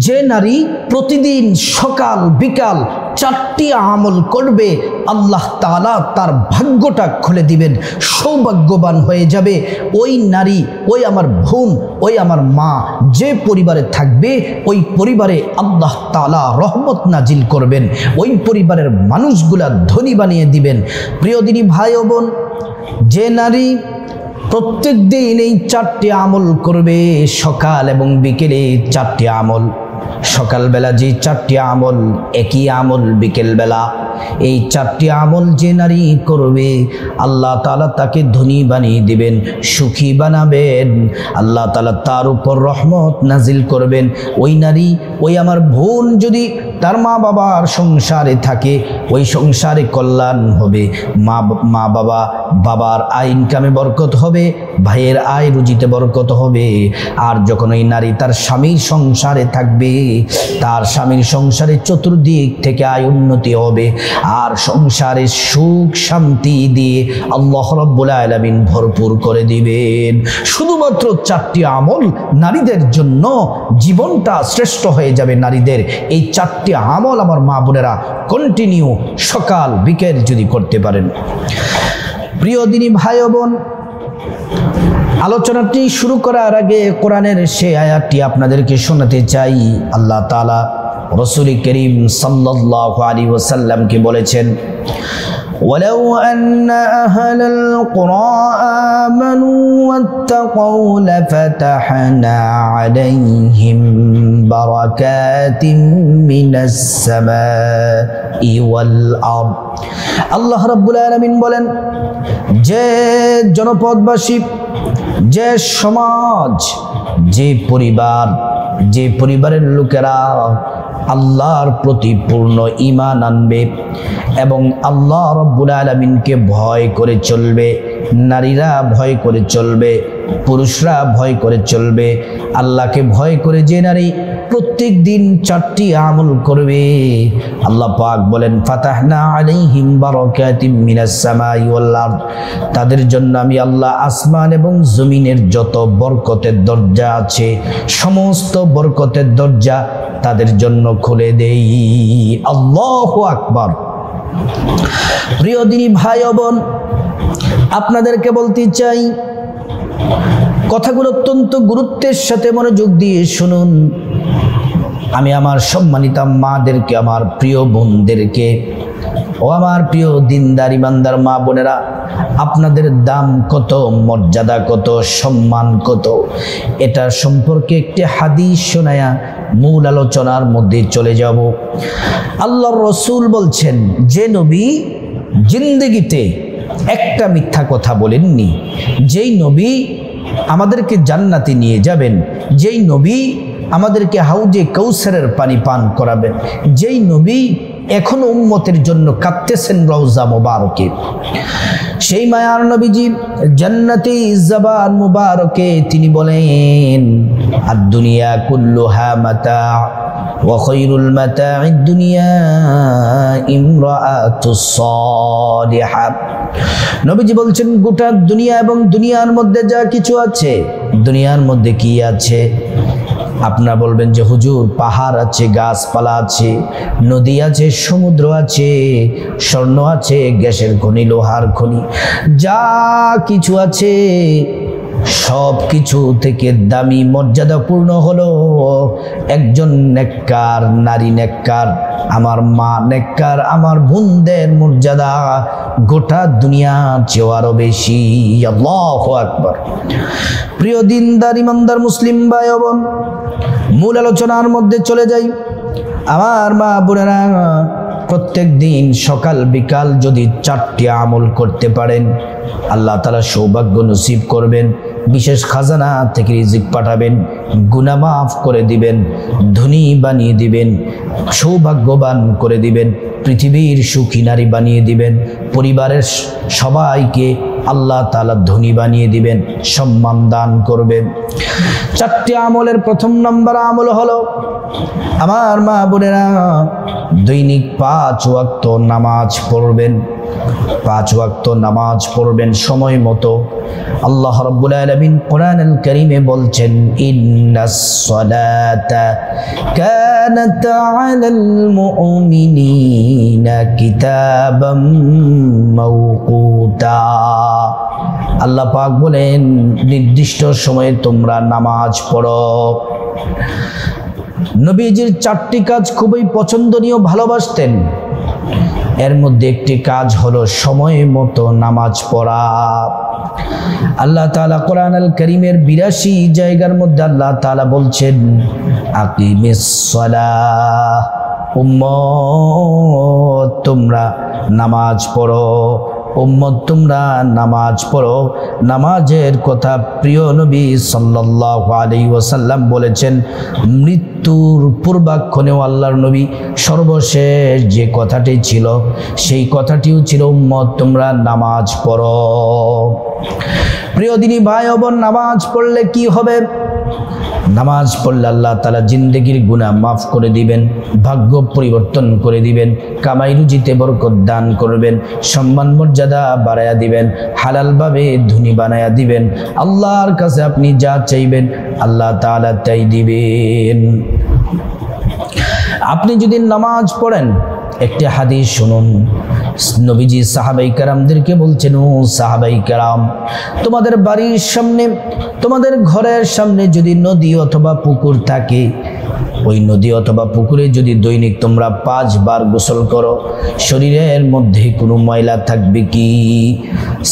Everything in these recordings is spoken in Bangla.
যে নারী প্রতিদিন সকাল বিকাল 4টি আমল করবে, আল্লাহ তাআলা তার ভাগ্যটা খুলে দিবেন, সৌভাগ্যবান হয়ে যাবে। ওই নারী, ওই আমার বোন, ওই আমার মা যে পরিবারে থাকবে, ওই পরিবারে আল্লাহ তাআলা রহমত নাজিল করবেন, ওই পরিবারের মানুষগুলা ধনী বানিয়ে দিবেন। প্রিয় দিনী ভাই ও বোন, যে নারী প্রত্যেক দিন এই 4টি আমল করবে, সকাল এবং বিকেলে 4টি আমল, সকালবেলা যে 4টি আমল, একই আমল বিকেলবেলা, এই 4টি আমল যে নারী করবে, আল্লাহ তাআলা তাকে ধনী বানিয়ে দিবেন, সুখী বানাবেন, আল্লাহ তাআলা তার উপর রহমত নাজিল করবেন। ওই নারী, ওই আমার বোন যদি তার মা বাবার সংসারে থাকে, ওই সংসারে কল্যাণ হবে, বাবার আয় ইনকামে বরকত হবে, ভাইয়ের আয় রুজিতে বরকত হবে। আর যখন ওই নারী তার স্বামীর সংসারে থাকবে, তার স্বামীর সংসারে চতুর্দিক থেকে আয় উন্নতি হবে, আর সংসারে সুখ শান্তি দিয়ে আল্লাহ রাব্বুল আলামিন ভরপুর করে দিবেন। শুধুমাত্র 4টি আমল নারীদের জন্য জীবনটা শ্রেষ্ঠ হয়ে যাবে। নারীদের এই 4টি আমল আমার মা বোনেরা কন্টিনিউ সকাল বিকেল যদি করতে পারেন। প্রিয় দিনী ভাই ও বোন, আলোচনাটি শুরু করার আগে কোরআনের সেই আয়াতটি আপনাদেরকে শোনাতে চাই। আল্লাহ তাআলা রাসূল করিম সাল্লাল্লাহু আলাইহি ওয়াসাল্লামকে বলেছেন, ওয়ালাউ আন্না আহলাল কুরা আমানু ওয়াত্তাকাউ লাফাতাহনা আলাইহিম বারাকাতিন মিনাস সামাই ওয়াল আরদ। আল্লাহ রাব্বুল আলামিন বলেন, যে জনপদবাসী, যে সমাজ, যে পরিবার, যে পরিবারের লোকেরা আল্লাহর প্রতি পূর্ণ ঈমান আনবে এবং আল্লাহ রাব্বুল আলামিনকে ভয় করে চলবে, নারীরা ভয় করে চলবে, পুরুষরা ভয় করে চলবে, আল্লাহকে ভয় করে যে নারী প্রত্যেক দিন 4টি আমল করবে, আল্লাহ পাক বলেন, ফাতাহনা আলাইহিম বারাকাতিম মিনাস সামাই ওয়াল আরদ, তাদের জন্য আমি আল্লাহ আসমান এবং জমিনের যত বরকতের দরজা আছে, সমস্ত বরকতের দরজা তাদের জন্য খুলে দেই। আল্লাহু আকবার। প্রিয় দিনী ভাই ও বোন, আপনাদেরকে বলতে চাই, কথাগুলো অত্যন্ত গুরুত্বের সাথে মনোযোগ দিয়ে শুনুন। আমি আমার সম্মানিতা মাদেরকে, আমার প্রিয় বোনদেরকে, ও আমার প্রিয় দিনদার ইমানদার মা বোনেরা, আপনাদের দাম কত, মর্যাদা কত, সম্মান কত, এটা সম্পর্কে একটি হাদিস শোনায়া মূল আলোচনার মধ্যে চলে যাব। আল্লাহর রাসূল বলছেন, যে নবী জিন্দেগিতে একটা মিথ্যা কথা বলেননি, যেই নবী আমাদেরকে জান্নাতে নিয়ে যাবেন, যেই নবী আমাদেরকে হাউজে কাউসারের পানি পান করাবেন, যেই নবী এখনো উম্মতের জন্য কাঁদতেছেন রওজা মুবারকে, সেই মায়ার নবীজি জান্নাতি জবান মুবারকে তিনি বলেন, আদ-দুনিয়া কুল্লুহা মাতা ওয়া খায়রুল মাতা'id দুনিয়া ইমরাআতুস সালিহা। নবীজি বলছেন, গোটা দুনিয়া এবং দুনিয়ার মধ্যে যা কিছু আছে, দুনিয়ার মধ্যে কি আছে? আপনারা বলবেন যে হুজুর, পাহাড় আছে, গাছপালা আছে, নদী আছে, সমুদ্র আছে, স্বর্ণ আছে, গ্যাসের খনি, লোহার খনি, যা কিছু আছে সব কিছু থেকে দামি মর্যাদাপূর্ণ হলো একজন নেককার নারী, নেককার আমার মা, নেককার আমার বোনদের মর্যাদা গোটা দুনিয়ার চেয়ে আরো বেশি। আল্লাহু আকবার। প্রিয় দিনদার ইমানদার মুসলিম ভাই ও বোন, মূল আলোচনার মধ্যে চলে যাই। আমার মা বোনেরা, প্রত্যেক দিন সকাল বিকাল যদি 4টি আমল করতে পারেন, আল্লাহ তাআলা সৌভাগ্য নসিব করবেন, বিশেষ খাজানা থেকে রিজিক পাঠাবেন, গুনাহ মাফ করে দিবেন, ধনী বানিয়ে দিবেন, সৌভাগ্যবান করে দিবেন, পৃথিবীর সুখী নারী বানিয়ে দিবেন, পরিবারের সবাইকে আল্লাহ তাআলা ধনী বানিয়ে দিবেন, সম্মান দান করবেন। 4টি আমলের প্রথম নম্বর আমল হলো, আমার মা বোনেরা দৈনিক 5 ওয়াক্ত নামাজ পড়বেন। 5 ওয়াক্ত নামাজ পড়বেন সময় মতো। আল্লাহ রাব্বুল আলামিন কোরআনুল কারীমে বলছেন, ইন্নাস সালাতা কানাত আলাল মুমিনিনা কিতাবাম মাওকুতা। আল্লাহ পাক বলেন, নির্দিষ্ট সময়ে তোমরা নামাজ পড়ো। নবীজির 4টি কাজ খুবই পছন্দনীয়, ভালোবাসতেন। এর মধ্যে একটি কাজ হলো সময় মতো নামাজ পড়া। আল্লাহ তাআলা কোরআনুল কারীমের 82 জায়গার মধ্যে আল্লাহ তাআলা বলছেন, আকিমিস সালাহ, উম্মত তোমরা নামাজ পড়ো, উম্মত তোমরা নামাজ পড়ো। নামাজের কথা প্রিয় নবী সাল্লাল্লাহু আলাইহি ওয়াসাল্লাম বলেছেন। মৃত্যুর পূর্বাক্ষণেও আল্লাহর নবী সর্বশেষ যে কথাটি ছিল, সেই কথাটিও ছিল, উম্মত তোমরা নামাজ পড়ো। প্রিয় দিনী ভাই ও বোন, নামাজ পড়লে কি হবে? নামাজ পড়লে আল্লাহ তাআলা জিন্দেগির গুনাহ মাফ করে দিবেন, ভাগ্য পরিবর্তন করে দিবেন, কামাই রুজিতে বরকত দান করবেন, সম্মান মর্যাদা বাড়ায়া দিবেন, হালালভাবে ধনী বানায়া দিবেন। আল্লাহর কাছে আপনি যা চাইবেন আল্লাহ তাআলা তাই দিবেন। আপনি যদি নামাজ পড়েন, একটি হাদিস শুনুন। নবীজি সাহাবাই কেরামদেরকে বলছেন, ও সাহাবাই কেরাম, তোমাদের বাড়ির সামনে, তোমাদের ঘরের সামনে যদি নদী অথবা পুকুর থাকে, ওই নদী অথবা পুকুরে যদি দৈনিক তোমরা 5 বার গোসল করো, শরীরের মধ্যে কোনো ময়লা থাকবে কি?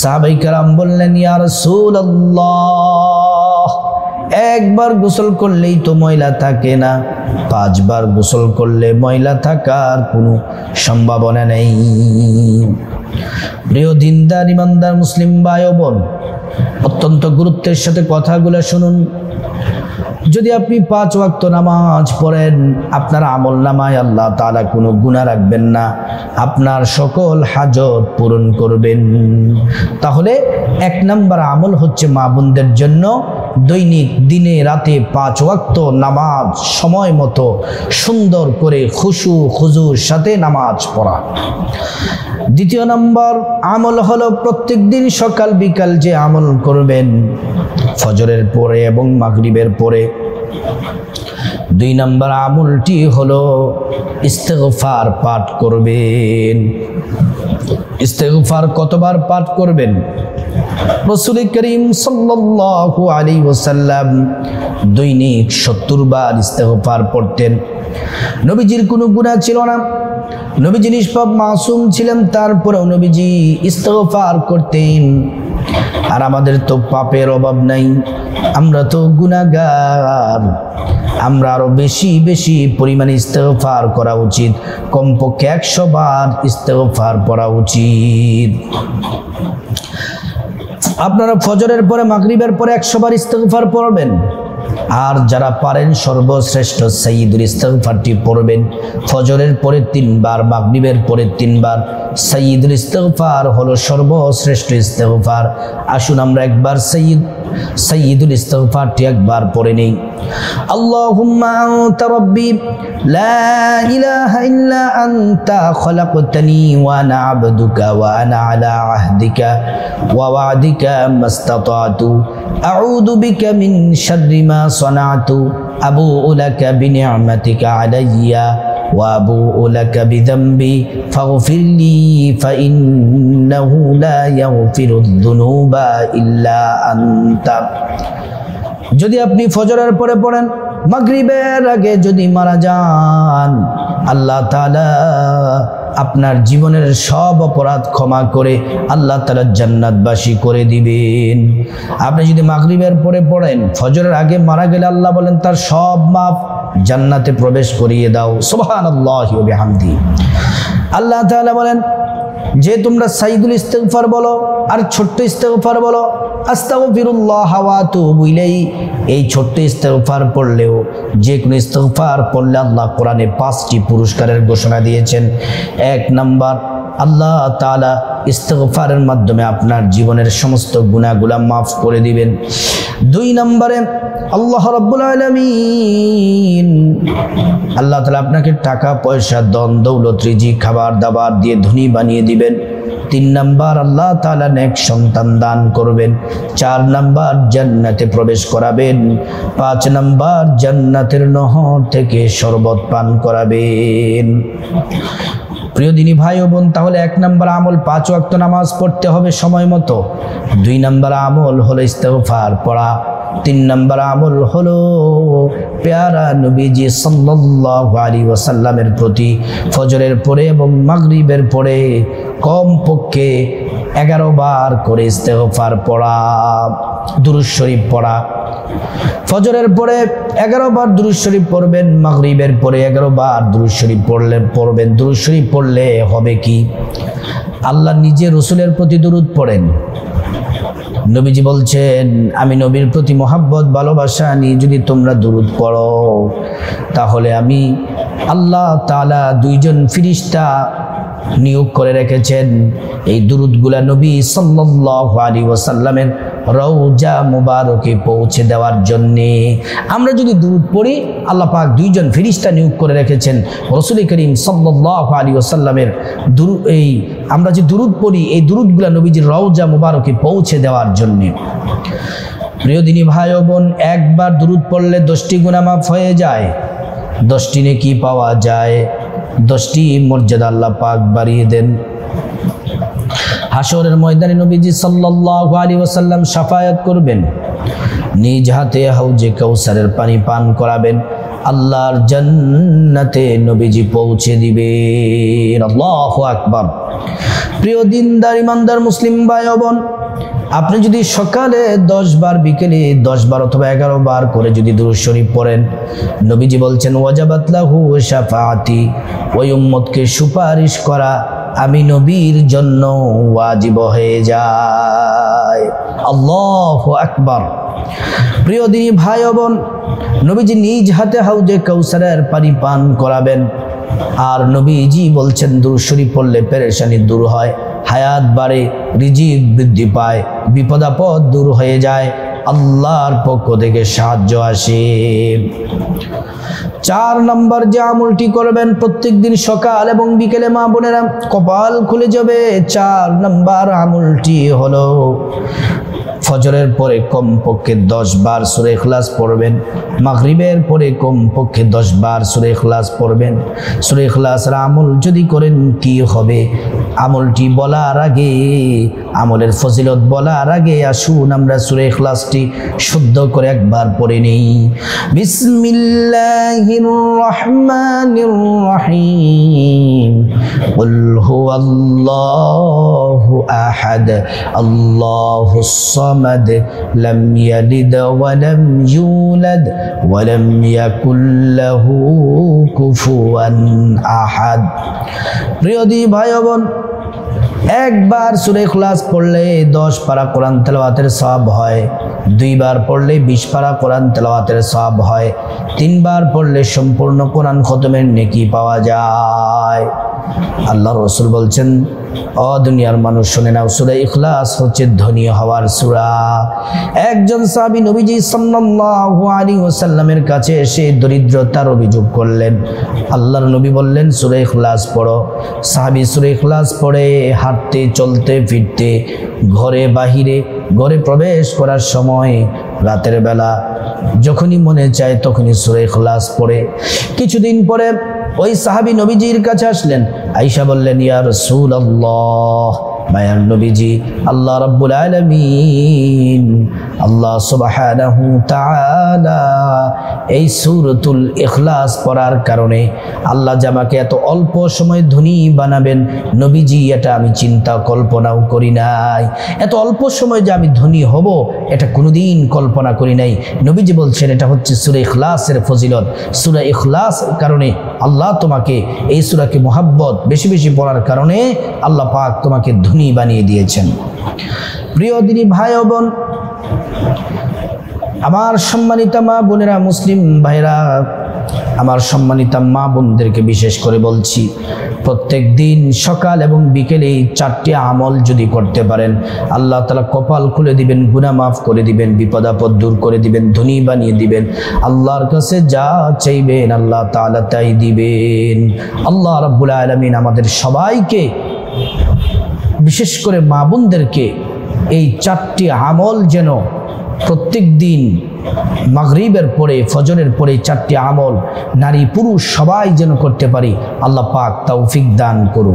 সাহাবাই কেরাম বললেন, ইয়া রাসূলুল্লাহ, একবার গোসল করলেই তো ময়লা থাকে না, 5 বার গোসল করলে ময়লা থাকার কোনো সম্ভাবনা নেই। প্রিয় দিনদার ইমানদার মুসলিম ভাই ও বোন, অত্যন্ত গুরুত্বের সাথে কথাগুলো শুনুন। যদি আপনি 5 ওয়াক্ত নামাজ পড়েন, আপনার আমল নামায় আল্লাহ তাআলা কোনো গুনাহ রাখবেন না, আপনার সকল হাজত পূরণ করবেন। তাহলে 1 নম্বর আমল হচ্ছে মা বোনদের জন্য দৈনিক দিনে রাতে 5 ওয়াক্ত নামাজ সময় মতো সুন্দর করে খুশু খুজুর সাথে নামাজ পড়া। দ্বিতীয় নম্বর আমল হলো প্রত্যেক দিন সকাল বিকাল যে আমল করবেন, ফজরের পরে এবং মাগরিবের পরে। 2 নম্বর আমলটি হলো ইস্তেগফার পাঠ করবেন। ইস্তেগফার কতবার পাঠ করবেন? রাসূল করিম সাল্লাল্লাহু আলাইহি ওয়াসাল্লাম দৈনিক 70 বার ইস্তেগফার পড়তেন। নবীজির কোনো গুনাহ ছিল না, নবীজি নিষ্পাপ মাসুম ছিলেন, তারপরেও নবীজি ইস্তেগফার করতেন। আর আমাদের তো পাপের অভাব নাই, আমরা তো গুনাহগার। আমরা আরো বেশি বেশি পরিমাণে ইস্তেগফার করা উচিত, কমপক্ষে 100 বার ইস্তেগফার পড়া উচিত। আপনারা ফজরের পরে মাগরিবের পরে 100 বার ইস্তেগফার পড়বেন। আর যারা পারেন সর্বশ্রেষ্ঠ সাইয়্যিদুল ইস্তেগফারটি পড়বেন। ফজরের পরে 3 বার, মাগরিবের পরে 3 বার। সাইয়্যিদুল ইস্তেগফার হলো সর্বশ্রেষ্ঠ ইস্তেগফার। আসুন আমরা একবার সাইয়্যিদুল ইস্তেগফারটি একবার পড়ে নেই। আল্লাহুম্মা আনতা রাব্বি লা ইলাহা ইল্লা আনতা খলাকতানি ওয়া আনা আবদুকা ওয়া আনা আলা আহদিকা ওয়া ওয়া'দিকা মাস্তাতাতু আউযু বিকা মিন শাররি মা সানাতু আবুউ লাকা বিনি'মাতিকা আলাইয়া ওয়া আবুউ লাকা বিযামবি ফাগফির লি ফাইন্নাহু লা ইয়াগফিরুয যুনুবা ইল্লা আনতা। যদি আপনি ফজরের পরে পড়েন, মাগরিবের আগে যদি মারা যান, আল্লাহ তাআলা আপনার জীবনের সব অপরাধ ক্ষমা করে আল্লাহ তাআলা জান্নাতবাসী করে দিবেন। আপনি যদি মাগরিবের পরে পড়েন, ফজরের আগে মারা গেলে আল্লাহ বলেন তার সব মাফ, জান্নাতে প্রবেশ করিয়ে দাও। সুবহানাল্লাহি ওয়া বিহামদিহি। আল্লাহ তাআলা বলেন যে তোমরা সাইয়্যিদুল ইস্তেগফার বলো আর ছোট্ট ইস্তেগফার বলো, আস্তাগফিরুল্লাহ ওয়া আতুবু ইলাইহি। এই ছোট্ট ইস্তেগফার পড়লেও, যে কোনো ইস্তেগফার পড়লে আল্লাহ কোরআনে 5টি পুরস্কারের ঘোষণা দিয়েছেন। 1 নাম্বার, আল্লাহ তাআলা ইস্তেগফারের মাধ্যমে আপনার জীবনের সমস্ত গুনাহগুলো মাফ করে দিবেন। 2 নম্বরে আল্লাহ রাব্বুল আলামিন, আল্লাহ তাআলা আপনাকে টাকা পয়সা, ধন দৌলত, রিজিক, খাবার দাবার দিয়ে ধনী বানিয়ে দিবেন। 3 নাম্বার আল্লাহ তাআলা নেক সন্তান দান করবেন, 4 নাম্বার জান্নাতে প্রবেশ করাবেন, 5 নাম্বার জান্নাতের নহর থেকে শরবত পান করাবেন। প্রিয় দিনী ভাই ও বোন, তাহলে 1 নাম্বার আমল 5 ওয়াক্ত নামাজ পড়তে হবে সময় মতো। 2 নাম্বার আমল হলো ইস্তেগফার পড়া। 3 নাম্বার আমল হলো প্যারা নবীজি সাল্লাল্লাহু আলাইহি ওয়াসাল্লামের প্রতি ফজরের পরে এবং মাগরিবের পরে কমপক্ষে 11 বার করে ইস্তেগফার পড়া, দুরূদ শরীফ পড়া। ফজরের পরে 11 বার দুরূদ শরীফ পড়বেন, মাগরিবের পরে 11 বার দুরূদ শরীফ পড়বেন। দুরূদ শরীফ পড়লে হবে কি? আল্লাহ নিজে রাসূলের প্রতি দুরূদ পড়েন। নবীজি বলছেন, আমি নবীর প্রতি মহব্বত ভালোবাসা নিয়ে যদি তোমরা দুরূদ পড়ো, তাহলে আমি আল্লাহ তাআলা 2 জন ফেরেশতা নিয়োগ করে রেখেছেন এই দুরূদগুলা নবী সাল্লাল্লাহু আলাইহি ওয়াসাল্লামের রওজা মুবারকে পৌঁছে দেওয়ার জন্য। আমরা যদি দুরূদ পড়ি, আল্লাহ পাক 2 জন ফেরেশতা নিয়োগ করে রেখেছেন রাসূল করিম সাল্লাল্লাহু আলাইহি ওয়াসাল্লামের আমরা যে দুরূদ পড়ি, এই দুরূদগুলা নবীজির রওজা মুবারকে পৌঁছে দেওয়ার জন্য। প্রিয় দিনী ভাই ও বোন, একবার দুরূদ পড়লে 10টি গুনাহ মাফ হয়ে যায়, 10টি নেকি পাওয়া যায়, 10টি মর্যাদা আল্লাহ পাক বাড়িয়ে দেন। হাশরের ময়দানে নবীজি সাল্লাল্লাহু আলাইহি ওয়াসাল্লাম শাফায়াত করবেন, নিজ হাতে হাউজে কাউসারের পানি পান করাবেন, আল্লাহর জান্নাতে নবীজি পৌঁছে দিবেন। আল্লাহু আকবার। প্রিয় দিনদার ইমানদার মুসলিম ভাই ও বোন, আপনি যদি সকালে 10 বার, বিকেলে 10 বার অথবা 11 বার করে যদি দুরূদ শরীফ পড়েন, নবীজি বলছেন ওয়াজাবাত লাহু শাফাআতি, ওই উম্মতকে সুপারিশ করা আমি নবীর জন্য ওয়াজিব হয়ে যায়। আল্লাহু আকবার। প্রিয় দিনী ভাই ও বোন, নবীজি নিজ হাতে হাউজে কাউসারের পানি পান করাবেন। আর নবীজি বলছেন দুরূদ শরীফ পড়লে পেরেশানি দূর হয়, হায়াত বাড়ে, রিজিক বৃদ্ধি পায়, বিপদ আপদ দূর হয়ে যায়, আল্লাহর পক্ষ থেকে সাহায্য আসে। 4 নম্বর যে আমলটি করবেন প্রত্যেক দিন সকাল এবং বিকেলে, মা বোনেরা কপাল খুলে যাবে। 4 নম্বর আমলটি হলো ফজরের পরে কমপক্ষে 10 বার সূরা ইখলাস পড়বেন, মাগরিবের পরে কমপক্ষে 10 বার সূরা ইখলাস পড়বেন। সূরা ইখলাসের আমল যদি করেন কি হবে? আমলটি বলার আগে, আমলের ফজিলত বলার আগে আসুন আমরা সূরা ইখলাসটি শুদ্ধ করে একবার পড়ে নেই। বিসমিল্লাহির রহমানির রহিম। কুল হুয়াল্লাহু আহাদ, আল্লাহুস সামাদ, লাম ইয়ালিদ ওয়া লাম ইউলাদ ওয়া লাম ইয়াকুল লাহু কুফুয়ান আহাদ। প্রিয় দিনী ভাই বোন, একবার সূরা ইখলাস পড়লে 10 পারা কোরআন তেলাওয়াতের সওয়াব হয়, 2 বার পড়লে 20 পারা কোরআন তেলাওয়াতের সওয়াব হয়, 3 বার পড়লে সম্পূর্ণ কোরআন খতমের নেকি পাওয়া যায়। আল্লাহর রাসূল বলছেন, ও দুনিয়ার মানুষ শুনে নাও, সূরা ইখলাস হচ্ছে ধনী হওয়ার সূরা। একজন সাহাবী নবীজি সাল্লাল্লাহু আলাইহি ওয়াসাল্লামের কাছে এসে দরিদ্রতার অভিযোগ করলেন। আল্লাহর নবী বললেন, সূরা ইখলাস পড়ো। সাহাবী সূরা ইখলাস পড়ে হাঁটতে, চলতে, ফিরতে, ঘরে বাহিরে, ঘরে প্রবেশ করার সময়, রাতের বেলা যখনই মনে চায় তখনই সূরা ইখলাস পড়ে। কিছুদিন পরে ওই সাহাবী নবীজির কাছে আসলেন। আয়েশা বললেন, ইয়া রাসূলুল্লাহ, মায়ার নবীজি, আল্লাহ রাব্বুল আলামিন, আল্লাহ সুবহানাহু তাআলা এই সূরাতুল ইখলাস পড়ার কারণে আল্লাহ যে আমাকে এত অল্প সময় ধনী বানাবেন, নবীজি এটা আমি চিন্তা কল্পনাও করি নাই। এত অল্প সময় যে আমি ধনী হব, এটা কোনোদিন কল্পনা করি নাই। নবীজি বলছেন, এটা হচ্ছে সূরা ইখলাসের ফজিলত। সূরা ইখলাসের কারণে আল্লাহ তোমাকে, এই সূরাকে মুহাব্বত বেশি বেশি পড়ার কারণে আল্লাহ পাক তোমাকে ধনী বানিয়ে দিয়েছেন। প্রিয় দিনী ভাই ও বোন, আমার সম্মানিত মা বোনেরা, মুসলিম ভাইরা, আমার সম্মানিত মা বোনদেরকে বিশেষ করে বলছি, প্রত্যেক দিন সকাল এবং বিকেলে 4টি আমল যদি করতে পারেন, আল্লাহ তাআলা কপাল খুলে দিবেন, গুনাহ মাফ করে দিবেন, বিপদ আপদ দূর করে দিবেন, ধনী বানিয়ে দিবেন। আল্লাহর কাছে যা চাইবেন আল্লাহ তাআলা তাই দিবেন। আল্লাহ রাব্বুল আলামিন আমাদের সবাইকে বিশেষ করে মা বোনদেরকে এই 4টি আমল যেন প্রত্যেক দিন মাগরিবের পরে ফজরের পরে 4টি আমল নারী পুরুষ সবাই যেন করতে পারি। আল্লাহ পাক তৌফিক দান করুন।